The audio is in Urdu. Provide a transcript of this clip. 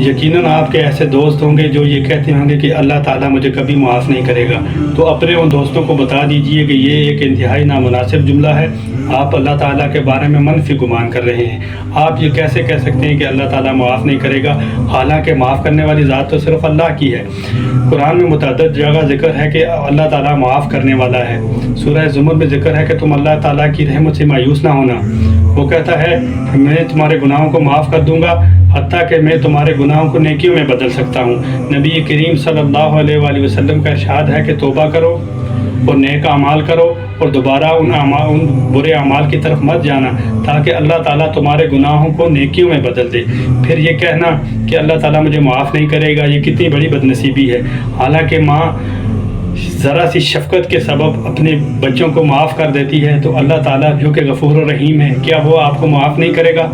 یقیناً آپ کے ایسے دوست ہوں گے جو یہ کہتے ہوں گے کہ اللہ تعالیٰ مجھے کبھی معاف نہیں کرے گا، تو اپنے ان دوستوں کو بتا دیجئے کہ یہ ایک انتہائی نامناسب جملہ ہے۔ آپ اللہ تعالیٰ کے بارے میں منفی گمان کر رہے ہیں۔ آپ یہ کیسے کہہ سکتے ہیں کہ اللہ تعالیٰ معاف نہیں کرے گا، حالانکہ معاف کرنے والی ذات تو صرف اللہ کی ہے۔ قرآن میں متعدد جگہ ذکر ہے کہ اللہ تعالیٰ معاف کرنے والا ہے۔ سورہ زمر میں ذکر ہے کہ تم اللہ تعالیٰ کی رحمت سے مایوس نہ ہونا۔ وہ کہتا ہے میں تمہارے گناہوں کو معاف کر دوں گا، حتیٰ کہ میں تمہارے گناہوں کو نیکیوں میں بدل سکتا ہوں۔ نبی کریم صلی اللہ علیہ وآلہ وسلم کا ارشاد ہے کہ توبہ کرو اور نیک اعمال کرو اور دوبارہ ان برے اعمال کی طرف مت جانا، تاکہ اللہ تعالیٰ تمہارے گناہوں کو نیکیوں میں بدل دے۔ پھر یہ کہنا کہ اللہ تعالیٰ مجھے معاف نہیں کرے گا، یہ کتنی بڑی بدنصیبی ہے۔ حالانکہ ماں ذرا سی شفقت کے سبب اپنے بچوں کو معاف کر دیتی ہے، تو اللہ تعالیٰ جو کہ غفور و رحیم ہے، کیا وہ آپ کو معاف نہیں کرے گا؟